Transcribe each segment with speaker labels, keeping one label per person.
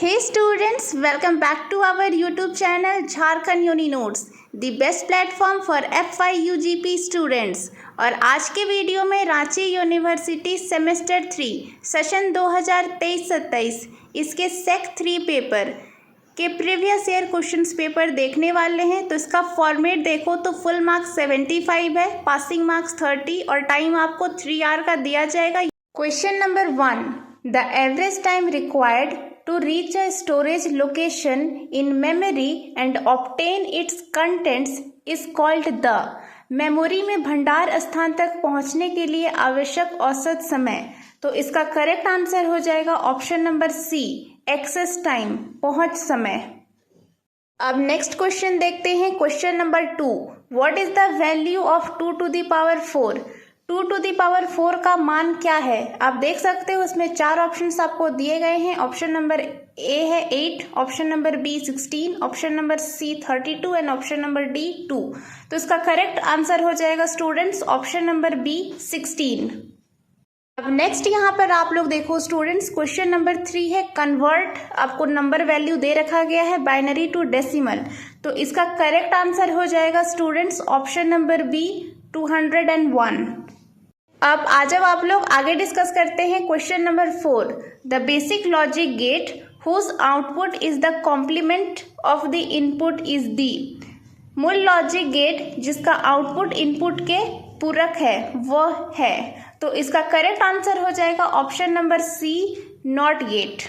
Speaker 1: Hey students, welcome back to our YouTube channel Jharkhand Uni Notes, the best platform for FY UGP students। और आज के video में Ranchi university semester 3 session 2023-27 इसके सेक 3 paper के previous year questions paper देखने वाले हैं। तो इसका फॉर्मेट देखो तो फुल मार्क्स 75 है, पासिंग मार्क्स 30 और टाइम आपको 3 आवर का दिया जाएगा। Question number 1, the average time required to reach a storage location in memory and obtain its contents is called the। Memory में भंडार स्थान तक पहुंचने के लिए आवश्यक औसत समय। तो इसका करेक्ट आंसर हो जाएगा option number C, access time, पहुंच समय। अब नेक्स्ट क्वेश्चन देखते हैं। Question number 2, what is the value of 2 to the power 4। 2 to the power 4 का मान क्या है? आप देख सकते हो उसमें 4 ऑप्शंस आपको दिए गए हैं। ऑप्शन नंबर ए है 8, option number B 16, option number C 32 and option number D 2। तो इसका करेक्ट आंसर हो जाएगा स्टूडेंट्स ऑप्शन नंबर बी 16। अब नेक्स्ट यहाँ पर आप लोग देखो स्टूडेंट्स, क्वेश्चन नंबर 3 है कन्वर्ट। आपको नंबर वैल्यू दे रखा गया है बाइनरी टू डेसिमल। तो इसका करेक्ट आंसर हो जाएगा स्टूडेंट्स ऑप्शन नंबर बी 201। अब आ जाओ आप लोग आगे डिस्कस करते हैं। Question number 4, the basic logic gate whose output is the complement of the input is the. मूल लॉजिक गेट जिसका आउटपुट इनपुट के पूरक है वह है। तो इसका करेक्ट आंसर हो जाएगा option number C, not gate.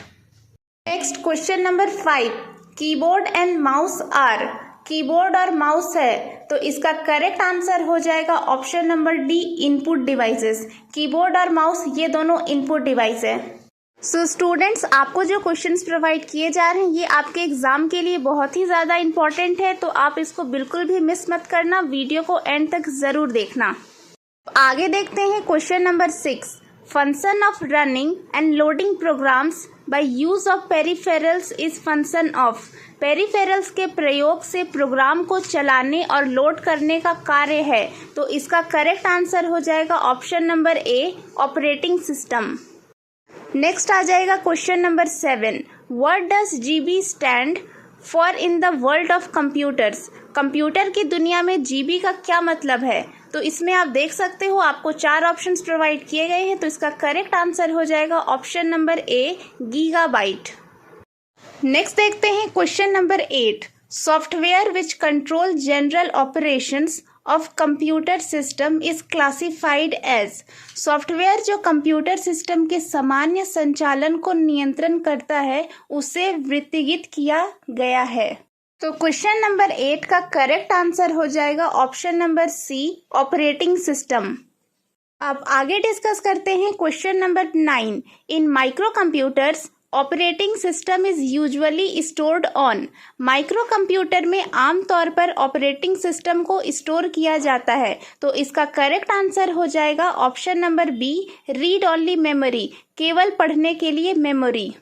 Speaker 1: Next question number 5, keyboard and mouse are. Keyboard और माउस है तो इसका करेक्ट आंसर हो जाएगा option number D, input devices. Keyboard और माउस ये दोनों इनपुट डिवाइस है। सो स्टूडेंट्स, आपको जो क्वेश्चंस प्रोवाइड किए जा रहे हैं ये आपके एग्जाम के लिए बहुत ही ज़्यादा इंपॉर्टेंट है, तो आप इसको बिल्कुल भी मिस मत करना, वीडियो को एंड तक ज़रूर देखना। आगे देखते हैं question number 6, function of running and loading programs by use of peripherals is function of. Peripherals के प्रयोग से प्रोग्राम को चलाने और लोड करने का कार्य है। तो इसका करेक्ट आंसर हो जाएगा option number A, operating system. Next आ जाएगा question number 7, what does GB stand for in the world of computers. Computer की दुनिया में जीबी का क्या मतलब है? तो इसमें आप देख सकते हो आपको 4 ऑप्शंस प्रोवाइड किए गए हैं। तो इसका करेक्ट आंसर हो जाएगा option number A, gigabyte. Next देखते हैं question number 8, software which control general operations of computer system is classified as. Software जो कंप्यूटर सिस्टम के सामान्य संचालन को नियंत्रण करता है उसे वृत्तिगत किया गया है। तो क्वेश्चन नंबर 8 का करेक्ट आंसर हो जाएगा option number C, operating system. अब आगे डिस्कस करते हैं question number 9, in micro computers operating system is usually stored on. Micro computer में आमतौर पर ऑपरेटिंग सिस्टम को स्टोर किया जाता है। तो इसका करेक्ट आंसर हो जाएगा option number B, read only memory, केवल पढ़ने के लिए मेमोरी।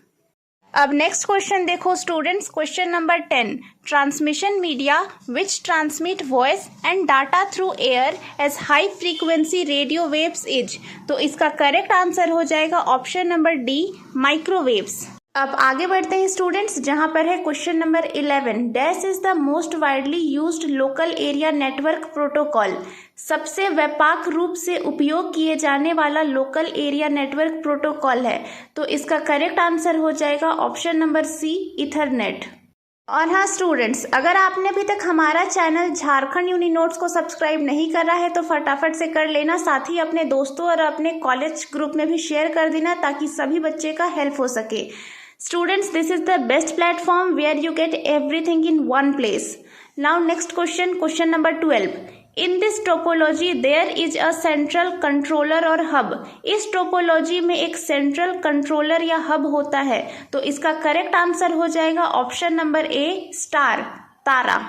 Speaker 1: अब नेक्स्ट क्वेश्चन देखो students, question number 10, transmission media which transmit voice and data through air as high frequency radio waves is. तो इसका करेक्ट आंसर हो जाएगा ऑप्शन नंबर डी, माइक्रोवेव्स। अब आगे बढ़ते हैं स्टूडेंट्स, जहां पर है question number 11, dash is the most widely used local area network protocol. सबसे व्यापक रूप से उपयोग किए जाने वाला लोकल एरिया नेटवर्क प्रोटोकॉल है। तो इसका करेक्ट आंसर हो जाएगा ऑप्शन नंबर सी, इथरनेट। और हाँ स्टूडेंट्स, अगर आपने अभी तक हमारा चैनल झारखंड यूनि नोट्स को सब्सक्राइब नहीं करा है तो फटाफट से कर लेना, साथ ही अपने दोस्तों और अपने कॉलेज ग्रुप में भी शेयर कर देना ताकि सभी बच्चे का हेल्प हो सके। Students, this is the best platform where you get everything in one place. Now next question, question number 12. In this topology there is a central controller or hub. इस टोपोलॉजी में एक सेंट्रल कंट्रोलर या hub होता है। तो इसका correct answer हो जाएगा ऑप्शन नंबर ए, स्टार, तारा।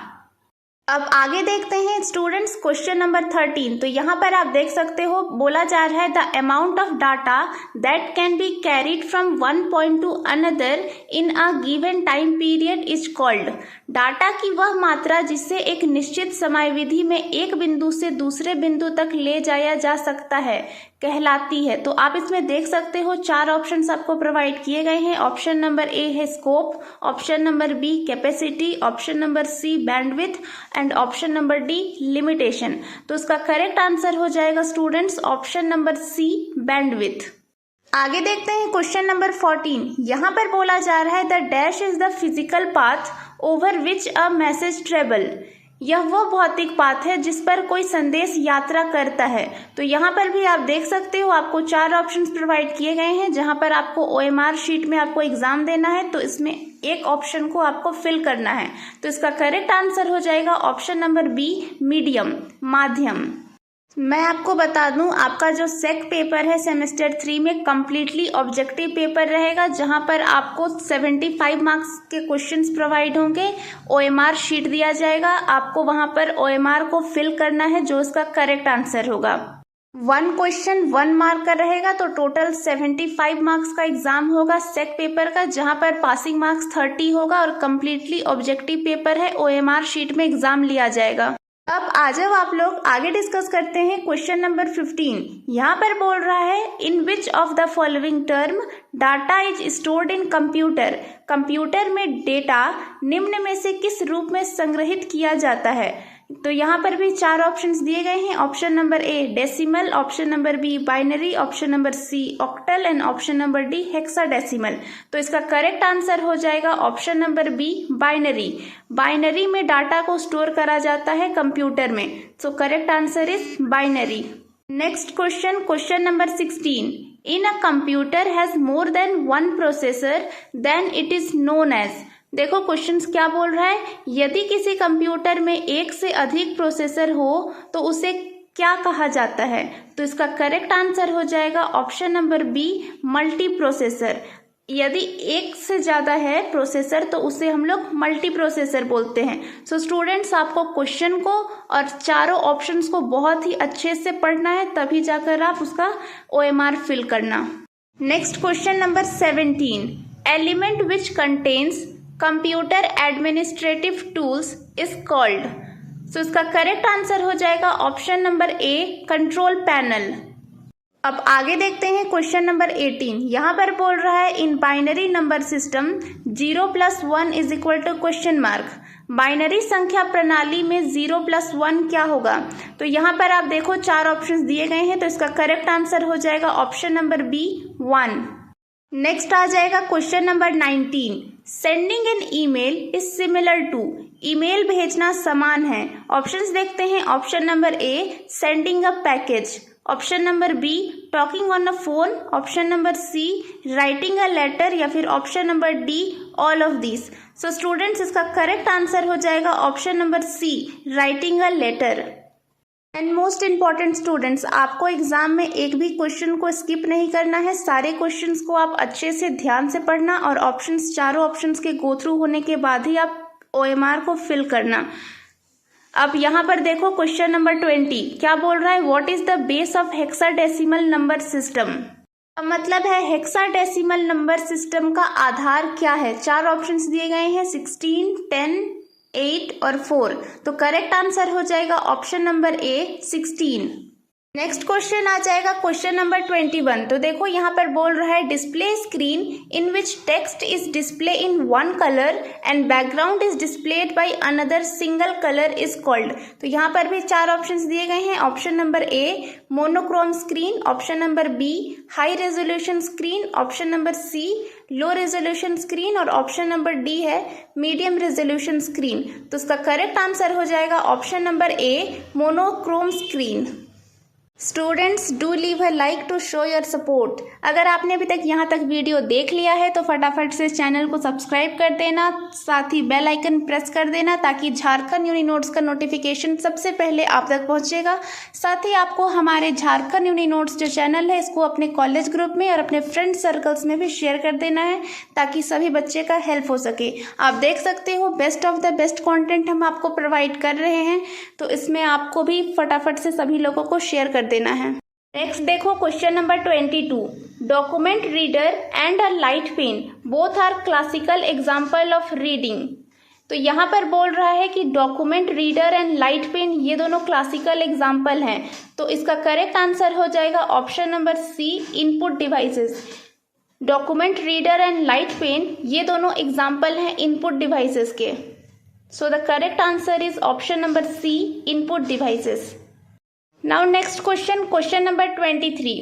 Speaker 1: अब आगे देखते हैं स्टूडेंट्स क्वेश्चन नंबर 13। तो यहाँ पर आप देख सकते हो बोला जा रहा है the amount of data that can be carried from one point two another in a given time period is called. Data की वह मात्रा जिससे एक निश्चित समयावधि में एक बिंदु से दूसरे बिंदु तक ले जाया जा सकता है कहलाती है? तो आप इसमें देख सकते हो 4 ऑप्शंस आपको प्रोवाइड किए गए हैं। ऑप्शन नंबर ए है scope, option number B capacity, option number C bandwidth and option number D limitation. तो इसका करेक्ट आंसर हो जाएगा students option number C bandwidth. आगे देखते हैं क्वेश्चन नंबर 14। यहाँ पर बोला जा रहा है the dash is the physical path over which a message travel. यह वो भौतिक पाथ है जिस पर कोई संदेश यात्रा करता है। तो यहाँ पर भी आप देख सकते हो आपको 4 ऑप्शंस प्रोवाइड किए गए हैं, जहाँ पर आपको OMR शीट में आपको एग्जाम देना है, तो इसमें एक ऑप्शन को आपको फिल करना है। तो इसका करेक्ट आंसर हो जाएगा ऑप्शन नंबर बी मीडियम, माध्यम। मैं आपको बता दूं आपका जो सेक पेपर है सेमेस्टर 3 में कम्प्लीटली ऑब्जेक्टिव पेपर रहेगा, जहां पर आपको 75 मार्क्स के क्वेश्चंस प्रोवाइड होंगे। OMR शीट दिया जाएगा, आपको वहां पर OMR को फिल करना है जो इसका करेक्ट आंसर होगा। 1 क्वेश्चन 1 मार्क का रहेगा, तो टोटल 75 मार्क्स का एग्जाम होगा सेक पेपर का, जहां पर पासिंग मार्क्स 30 होगा और कम्प्लीटली ऑब्जेक्टिव पेपर है। OMR शीट में एग्जाम लिया जाएगा। अब आ जाओ आप लोग आगे डिस्कस करते हैं क्वेश्चन नंबर 15। यहाँ पर बोल रहा है in which of the following term data is stored in computer. Computer में डेटा निम्न में से किस रूप में संग्रहित किया जाता है? तो यहाँ पर भी 4 ऑप्शंस दिए गए हैं। Option number A decimal, option number B binary, option number C octal and option number D hexadecimal. तो इसका करेक्ट आंसर हो जाएगा option number B binary. Binary में डाटा को स्टोर करा जाता है कंप्यूटर में। So correct answer is binary. Next question, question number 16। In a computer has more than 1 processor then it is known as. देखो questions क्या बोल रहा है, यदि किसी कंप्यूटर में एक से अधिक प्रोसेसर हो तो उसे क्या कहा जाता है? तो इसका करेक्ट आंसर हो जाएगा option number B multi processor. यदि एक से ज्यादा है प्रोसेसर तो उसे हम लोग मल्टी प्रोसेसर बोलते हैं। सो स्टूडेंट्स आपको क्वेश्चन को और चारों ऑप्शंस को बहुत ही अच्छे से पढ़ना है, तभी जाकर आप उसका OMR फिल करना। Next question number 17। Element which contains computer administrative tools is called. So इसका करेक्ट आंसर हो जाएगा option number A control panel. अब आगे देखते हैं क्वेश्चन नंबर 18। यहाँ पर बोल रहा है in binary number system 0 + 1 is equal to question mark. Binary संख्या प्रणाली में 0 + 1 क्या होगा? तो यहाँ पर आप देखो 4 ऑप्शंस दिए गए हैं, तो इसका करेक्ट आंसर हो जाएगा ऑप्शन नंबर बी 1। नेक्स्ट आ जाएगा question number 19। Sending an email is similar to. Email भेजना समान है। ऑप्शंस देखते हैं। Option number A sending a package, option number B talking on a phone, option number C writing a letter या फिर option number D all of this. So students इसका correct answer हो जाएगा option number C writing a letter. And most important students, आपको exam में एक भी question को स्किप नहीं करना है। सारे क्वेश्चंस को आप अच्छे से ध्यान से पढ़ना और ऑप्शंस चारों ऑप्शंस के गो थ्रू होने के बाद ही आप OMR को फिल करना। अब यहाँ पर देखो क्वेश्चन नंबर 20 क्या बोल रहा है, what is the base of hexadecimal number system. मतलब है हेक्साडेसिमल नंबर सिस्टम का आधार क्या है? 4 ऑप्शंस दिए गए हैं 16, 10, 8 और 4। तो करेक्ट आंसर हो जाएगा option number A 16। Next question आ जाएगा क्वेश्चन नंबर 21। तो देखो यहाँ पर बोल रहा है display screen in which text is display in 1 colour and background is displayed by another single colour is called. तो यहाँ पर भी 4 ऑप्शंस दिए गए हैं। Option number A monochrome screen, option number B high resolution screen, option number C low resolution screen और option number D है medium resolution screen. तो इसका करेक्ट आंसर हो जाएगा option number A monochrome screen. Students do leave a like to show your support. अगर आपने अभी तक यहाँ तक वीडियो देख लिया है तो फटाफट से चैनल को सब्सक्राइब कर देना, साथ ही बेल आइकन प्रेस कर देना ताकि झारखंड यूनी नोट्स का नोटिफिकेशन सबसे पहले आप तक पहुँचेगा। साथ ही आपको हमारे झारखंड यूनी नोट्स जो चैनल है इसको अपने कॉलेज ग्रुप में और अपने फ्रेंड सर्कल्स में भी शेयर कर देना है ताकि सभी बच्चे का हेल्प हो सके। आप देख सकते हो best of the best content हम आपको प्रोवाइड कर रहे हैं, तो इसमें आपको भी फटाफट से सभी लोगों को शेयर कर देना है। नेक्स्ट देखो question number 22। Document reader and a light pen both are classical example of reading. तो तो यहाँ पर बोल रहा है कि document reader and light pen ये दोनों क्लासिकल एग्जाम्पल हैं। तो इसका करेक्ट आंसर हो जाएगा option number C, input devices. Document reader and light pen ये दोनों एग्जाम्पल हैं इनपुट डिवाइसेस के। So the correct answer is option number C, input devices. Now next question, question number 23।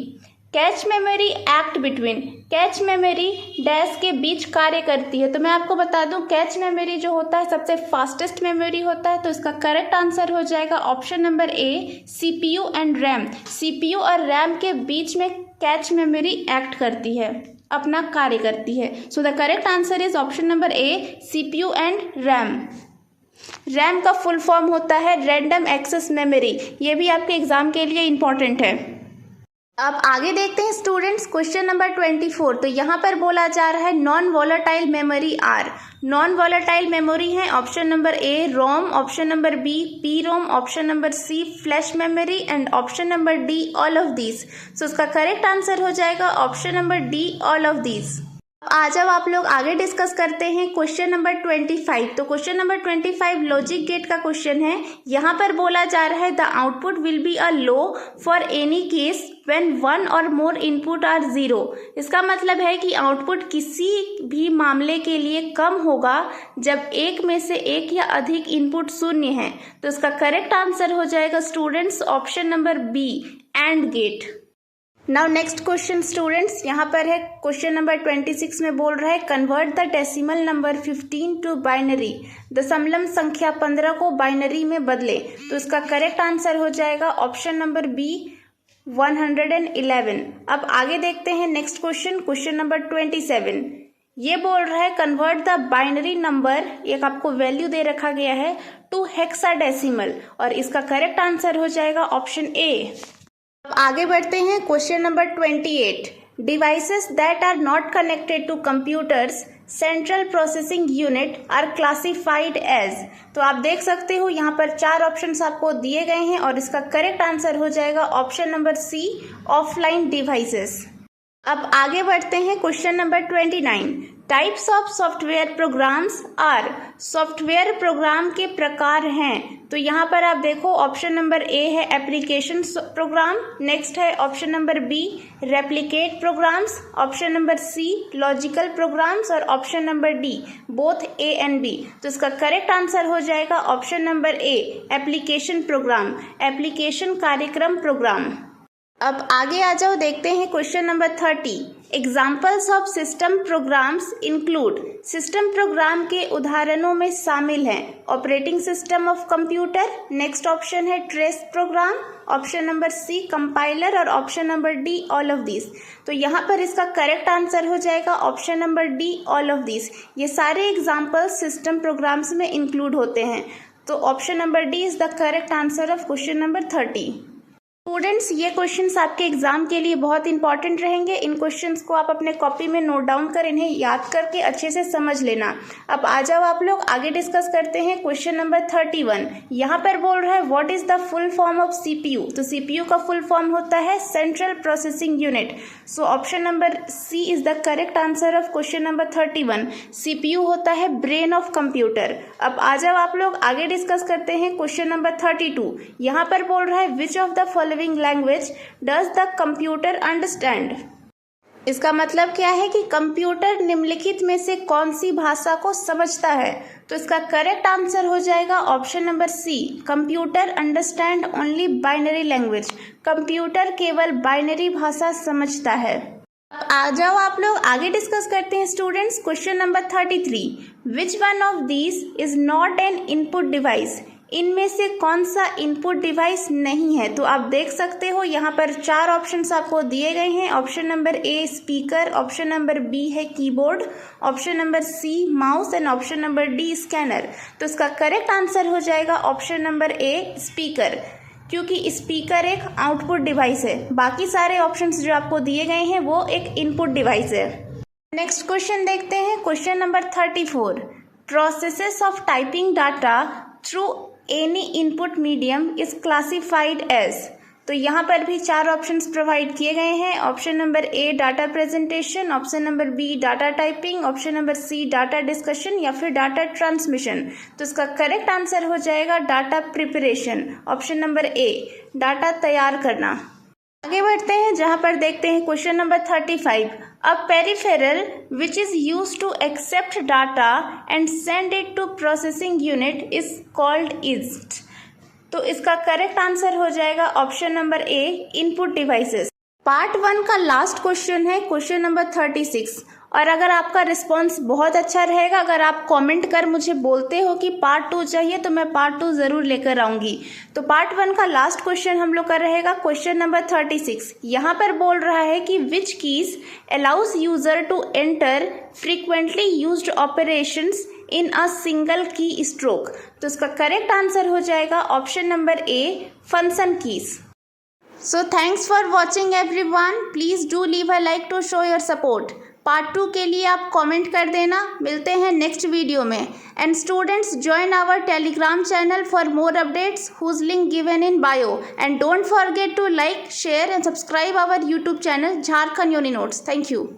Speaker 1: Cache memory act between, cache memory dash के बीच कार्य करती है। तो मैं आपको बता दूं कैच मेमोरी जो होता है सबसे फास्टेस्ट मेमोरी होता है। तो इसका करेक्ट आंसर हो जाएगा option number A, CPU and RAM. CPU और रैम के बीच में कैच मेमोरी एक्ट करती है, अपना कार्य करती है। सो the correct answer is option number A, CPU and RAM. RAM का फुल फॉर्म होता है रैंडम एक्सेस मेमोरी। ये भी आपके एग्जाम के लिए इंपॉर्टेंट है। अब आगे देखते हैं स्टूडेंट्स क्वेश्चन नंबर 24। तो यहाँ पर बोला जा रहा है non volatile memory are. Non volatile memory है option number A, ROM, option number B, P ROM, option number C, flash memory and option number D, all of these. So इसका correct answer हो जाएगा option number D, all of these. आ जाओ आप लोग आगे discuss करते हैं क्वेश्चन नंबर 25। तो क्वेश्चन नंबर 25 लॉजिक गेट का क्वेश्चन है। यहाँ पर बोला जा रहा है the output will be a low for any case when one और मोर इनपुट आर जीरो। इसका मतलब है कि आउटपुट किसी भी मामले के लिए कम होगा जब एक में से एक या अधिक इनपुट शून्य है। तो इसका करेक्ट आंसर हो जाएगा students option number B, and gate. Now next question students, यहाँ पर है क्वेश्चन नंबर 26 में बोल रहा है convert the decimal number 15 to binary. दशमलव संख्या 15 को बाइनरी में बदले। तो इसका करेक्ट आंसर हो जाएगा ऑप्शन नंबर बी, 111। अब आगे देखते हैं नेक्स्ट क्वेश्चन, क्वेश्चन नंबर 27। ये बोल रहा है कन्वर्ट द बाइनरी नंबर, एक आपको वैल्यू दे रखा गया है, टू हेक्साडेसिमल। और इसका करेक्ट आंसर हो जाएगा ऑप्शन ए। अब आगे बढ़ते हैं question number 28। Devices that are not connected to computers central processing unit are classified as. तो आप देख सकते हो यहाँ पर 4 ऑप्शंस आपको दिए गए हैं और इसका करेक्ट आंसर हो जाएगा option number C, offline devices. अब आगे बढ़ते हैं question number 29। Types of software programs are. Software program के प्रकार हैं। तो यहाँ पर आप देखो ऑप्शन नंबर ए है एप्लीकेशन प्रोग्राम, नेक्स्ट है option number B replicate programs, option number C logical programs और option number D both A and B. तो इसका करेक्ट आंसर हो जाएगा option number A, application program, application कार्यक्रम program. अब आगे आ जाओ, देखते हैं question number 30। Examples of system programs include. System program के उदाहरणों में शामिल हैं operating system of computer, next option है ट्रेस प्रोग्राम, ऑप्शन नंबर सी कंपाइलर और option number D all of this. तो यहाँ पर इसका करेक्ट आंसर हो जाएगा option number D, all of this. ये सारे एग्जाम्पल्स सिस्टम प्रोग्राम्स में इंक्लूड होते हैं। तो option number D is the correct answer of question number 30। Students, ये क्वेश्चंस आपके एग्जाम के लिए बहुत इंपॉर्टेंट रहेंगे। इन क्वेश्चंस को आप अपने कॉपी में नोट डाउन कर इन्हें याद करके अच्छे से समझ लेना। अब आ जाओ आप लोग आगे डिस्कस करते हैं क्वेश्चन नंबर 31। यहाँ पर बोल रहा है what is the full form of CPU. तो सीपीयू का फुल फॉर्म होता है central processing unit. So option number C is the correct answer of question number 31। CPU होता है ब्रेन ऑफ कंप्यूटर। अब आ जाओ आप लोग आगे डिस्कस करते हैं क्वेश्चन नंबर 32। यहाँ पर बोल रहा है विच of the following language does the computer understand. इसका मतलब क्या है कि कंप्यूटर निम्नलिखित में से कौन सी भाषा को समझता है। तो इसका करेक्ट आंसर हो जाएगा option number C, computer understand only binary language. Computer केवल बाइनरी भाषा समझता है। अब आ जाओ आप लोग आगे डिस्कस करते हैं students question number 33। Which one of these is not an input device. इनमें से कौन सा इनपुट डिवाइस नहीं है। तो आप देख सकते हो यहाँ पर 4 ऑप्शंस आपको दिए गए हैं। Option number A speaker, option number B है keyboard, option number C mouse and option number D scanner. तो इसका करेक्ट आंसर हो जाएगा ऑप्शन नंबर ए स्पीकर, क्योंकि स्पीकर एक आउटपुट डिवाइस है। बाकी सारे ऑप्शंस जो आपको दिए गए हैं वो एक इनपुट डिवाइस है। नेक्स्ट क्वेश्चन देखते हैं question number 34। Processes of typing data through any input medium is classified as. तो यहाँ पर भी 4 ऑप्शंस प्रोवाइड किए गए हैं। Option number A data presentation, option number B data typing, option number C data discussion या फिर डाटा ट्रांसमिशन। तो इसका करेक्ट आंसर हो जाएगा data preparation, option number A data तैयार करना। आगे बढ़ते हैं, जहाँ पर देखते हैं question number 35। A peripheral which is used to accept data and send it to processing unit is called is. तो इसका करेक्ट आंसर हो जाएगा option number A input devices. Part 1 का लास्ट क्वेश्चन है क्वेश्चन नंबर 36। और अगर आपका response बहुत अच्छा रहेगा, अगर आप कमेंट कर मुझे बोलते हो कि पार्ट 2 चाहिए, तो मैं पार्ट 2 ज़रूर लेकर आऊँगी। तो पार्ट 1 का लास्ट क्वेश्चन हम लोग का रहेगा क्वेश्चन नंबर 36। यहाँ पर बोल रहा है कि which keys allows user to enter frequently used operations in a single keystroke. तो इसका करेक्ट आंसर हो जाएगा option number A function keys. So thanks for watching everyone. Please do leave a like to show your support. Part 2 के लिए आप comment कर देना। मिलते हैं नेक्स्ट वीडियो में। And students join our Telegram channel for more updates whose link given in bio. And don't forget to like, share and subscribe our YouTube channel Jharkhand uni notes. Thank you.